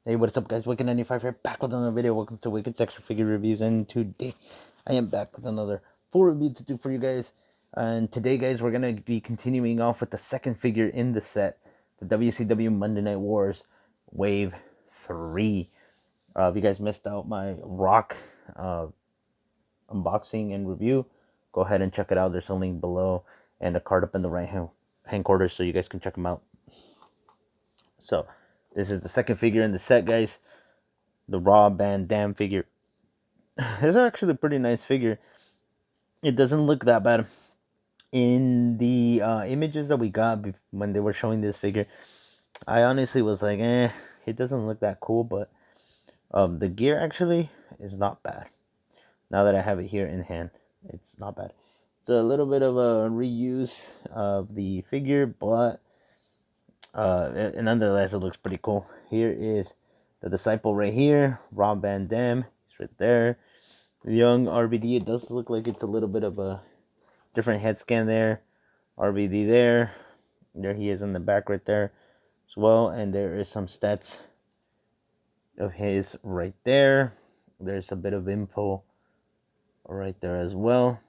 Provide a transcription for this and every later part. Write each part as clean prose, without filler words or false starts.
Hey, what's up, guys? Wicked95 here, back with another video. Welcome to Wicked's Extra Figure Reviews, and today I am back with another full review to do for you guys. And today, guys, we're going to be continuing off with the second figure in the set, the WCW Monday Night Wars Wave 3. If you guys missed out my Rock unboxing and review, go ahead and check it out. There's a link below and a card up in the right-hand corner so you guys can check them out. So, this is the second figure in the set, guys. The Raw Van Dam figure. It's actually a pretty nice figure. It doesn't look that bad. In the images that we got when they were showing this figure, I honestly was like, it doesn't look that cool, but the gear actually is not bad. Now that I have it here in hand, it's not bad. It's a little bit of a reuse of the figure, but nonetheless, it looks pretty cool. Here is the Disciple right here, Rob Van Dam. He's right there. Young RVD. It does look like it's a little bit of a different head scan there. RVD there. There he is in the back right there as well. And there is some stats of his right there. There's a bit of info right there as well.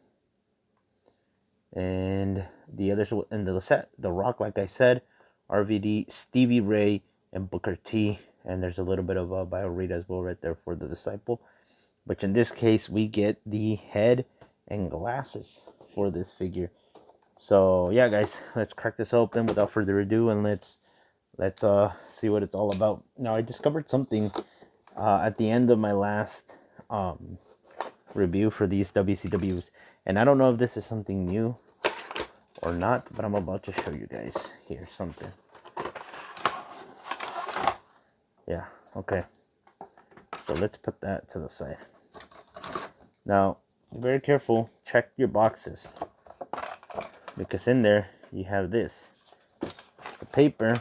And the others in the set, The Rock, like I said, RVD, Stevie Ray, and Booker T. And there's a little bit of a bio read as well right there for the Disciple. Which in this case, we get the head and glasses for this figure. So yeah, guys, let's crack this open without further ado, and let's see what it's all about. Now, I discovered something at the end of my last review for these WCWs, and I don't know if this is something new or not, but I'm about to show you guys here something. Yeah, okay. So let's put that to the side. Now, be very careful. Check your boxes, because in there you have this. The paper.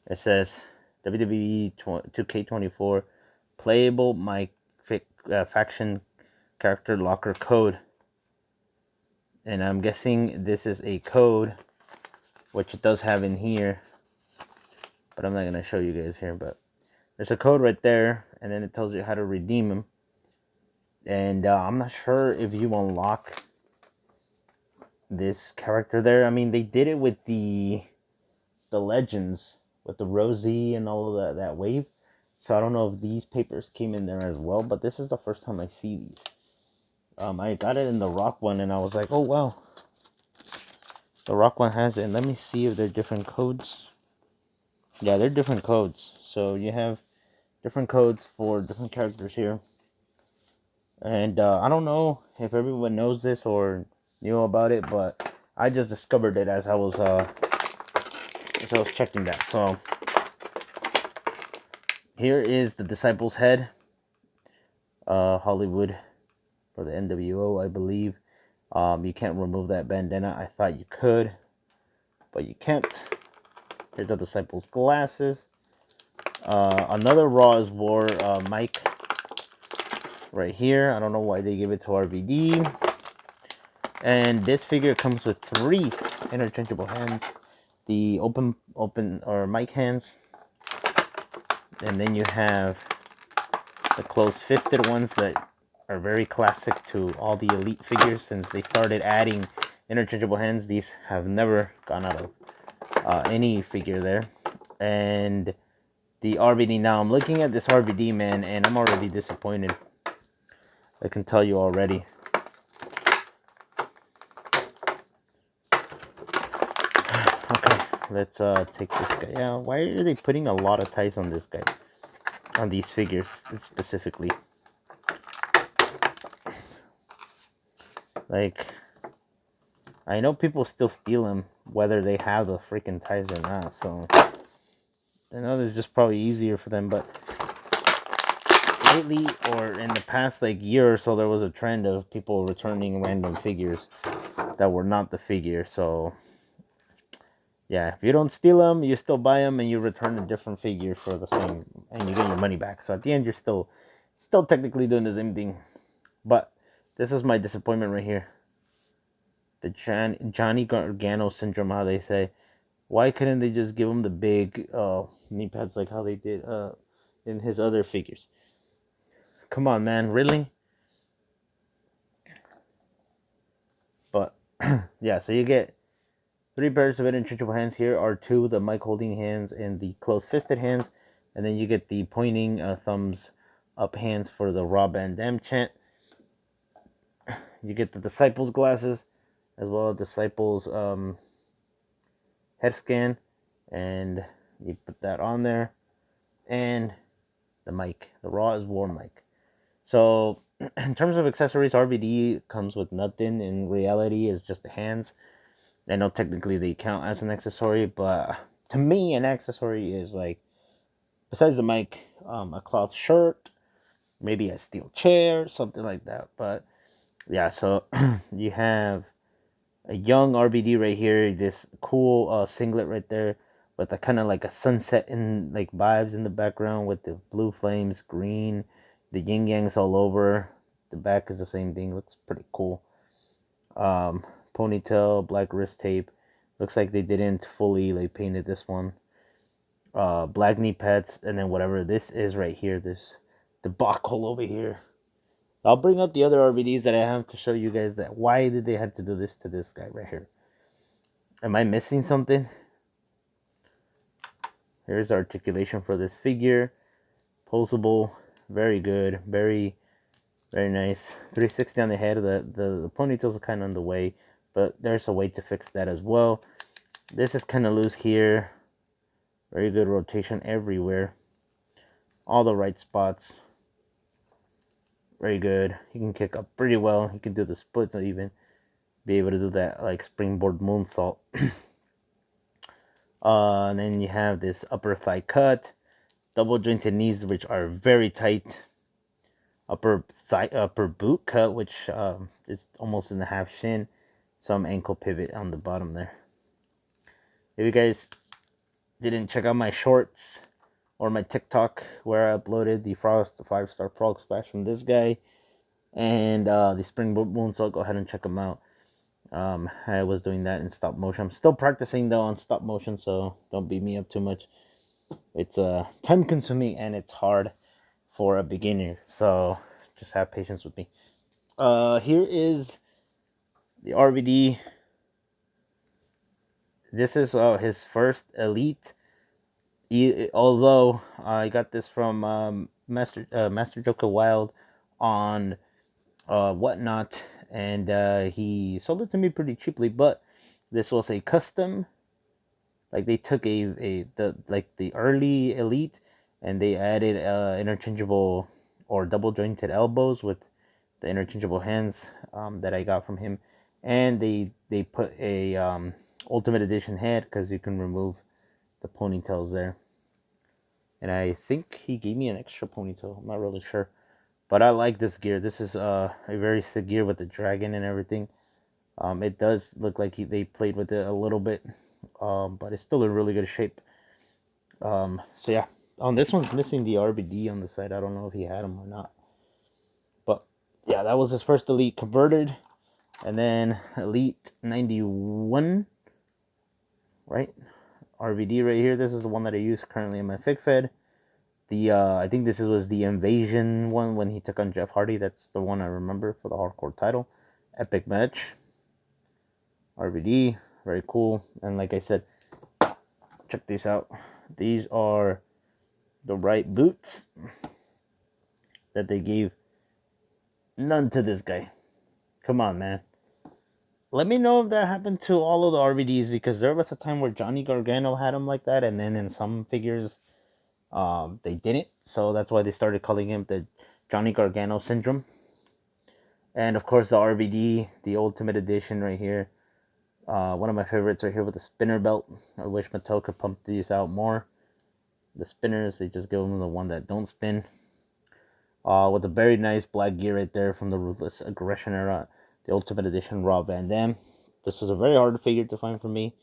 It says WWE 2K24 playable my faction character locker code, and I'm guessing this is a code, which it does have in here, but I'm not gonna show you guys here. But there's a code right there, and then it tells you how to redeem them. And I'm not sure if you unlock this character there. I mean, they did it with the Legends, with the Rosie and all of that wave. So I don't know if these papers came in there as well, but this is the first time I see these. I got it in the Rock one, and I was like, oh, wow. The Rock one has it. And let me see if they're different codes. Yeah, they're different codes. So you have different codes for different characters here. And I don't know if everyone knows this or knew about it, but I just discovered it as I was checking that. So here is the Disciple's head. Hollywood for the NWO, I believe. You can't remove that bandana. I thought you could, but you can't. Here's the Disciple's glasses. Another Raw's War mic right here. I don't know why they gave it to RVD. And this figure comes with 3 interchangeable hands. The open or mic hands. And then you have the closed-fisted ones that are very classic to all the Elite figures. Since they started adding interchangeable hands, these have never gone out of any figure there. And the RVD. Now, I'm looking at this RVD, man, and I'm already disappointed. I can tell you already. Okay, let's take this guy. Yeah, why are they putting a lot of ties on this guy? On these figures specifically. Like, I know people still steal them, whether they have the freaking ties or not. So I know it's just probably easier for them. But lately, or in the past like year or so, there was a trend of people returning random figures that were not the figure. So yeah, if you don't steal them, you still buy them, and you return a different figure for the same, and you get your money back. So at the end, you're still technically doing the same thing. But this is my disappointment right here. The Johnny Gargano syndrome, how they say. Why couldn't they just give him the big knee pads like how they did in his other figures? Come on, man, really? But yeah, so you get 3 pairs of interchangeable hands. Here are 2, the mic holding hands and the closed fisted hands. And then you get the pointing thumbs up hands for the Rob Van Dam chant. You get the Disciples glasses as well as Disciples head scan. And you put that on there. And the mic, the Raw is War mic. So in terms of accessories, RVD comes with nothing. In reality, it's just the hands. I know technically they count as an accessory, but to me, an accessory is like, besides the mic, a cloth shirt, maybe a steel chair, something like that. But yeah, so you have a young RVD right here, this cool singlet right there with a kind of like a sunset in like vibes in the background with the blue flames, green, the yin yangs all over. The back is the same thing, looks pretty cool. Ponytail, black wrist tape. Looks like they didn't fully like painted this one. Black knee pads, and then whatever this is right here, this debacle over here. I'll bring up the other RVDs that I have to show you guys that why did they have to do this to this guy right here. Am I missing something? Here's the articulation for this figure. Posable, very good, very nice. 360 on the head. The ponytails are kind of on the way, but there's a way to fix that as well. This is kind of loose here. Very good rotation everywhere. All the right spots. Very good. He can kick up pretty well. He can do the splits or even be able to do that like springboard moonsault. And then you have this upper thigh cut. Double jointed knees, which are very tight. Upper boot cut, which is almost in the half shin. Some ankle pivot on the bottom there. If you guys didn't check out my shorts or my TikTok where I uploaded the Frost, the 5-star frog splash from this guy, and the springboard moonsault, go ahead and check them out. I was doing that in stop motion. I'm still practicing though on stop motion, so don't beat me up too much. It's time consuming and it's hard for a beginner, so just have patience with me. Here is the RVD. This is his first elite. Although I got this from Master Joker Wild on Whatnot, and he sold it to me pretty cheaply. But this was a custom. Like they took the early elite, and they added interchangeable or double jointed elbows with the interchangeable hands that I got from him, and they put a Ultimate Edition head because you can remove the ponytails there. And I think he gave me an extra ponytail. I'm not really sure. But I like this gear. This is a very sick gear with the dragon and everything. It does look like they played with it a little bit. But it's still in really good shape. So yeah. This one's missing the RVD on the side. I don't know if he had them or not. But yeah, that was his first elite converted. And then Elite 91. Right? RVD right here. This is the one that I use currently in my FigFed. I think this was the Invasion one when he took on Jeff Hardy. That's the one I remember for the hardcore title. Epic match. RVD, very cool. And like I said, check these out. These are the right boots that they gave none to this guy. Come on, man. Let me know if that happened to all of the RVDs, because there was a time where Johnny Gargano had them like that, and then in some figures they didn't. So that's why they started calling him the Johnny Gargano syndrome. And of course the RVD, the Ultimate Edition right here. One of my favorites right here with the spinner belt. I wish Mattel could pump these out more. The spinners, they just give them the one that don't spin. With a very nice black gear right there from the Ruthless Aggression era. The Ultimate Edition Rob Van Dam. This was a very hard figure to find for me.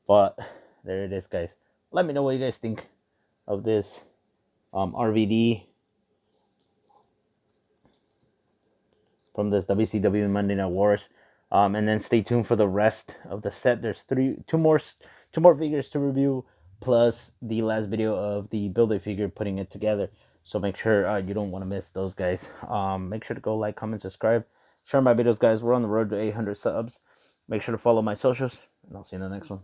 But there it is, guys. Let me know what you guys think of this RVD from this WCW Monday Night Wars. And then stay tuned for the rest of the set. There's two 2 more figures to review, plus the last video of the Build-A figure, putting it together. So make sure you don't want to miss those, guys. Make sure to go like, comment, subscribe, share my videos, guys. We're on the road to 800 subs. Make sure to follow my socials, and I'll see you in the next one.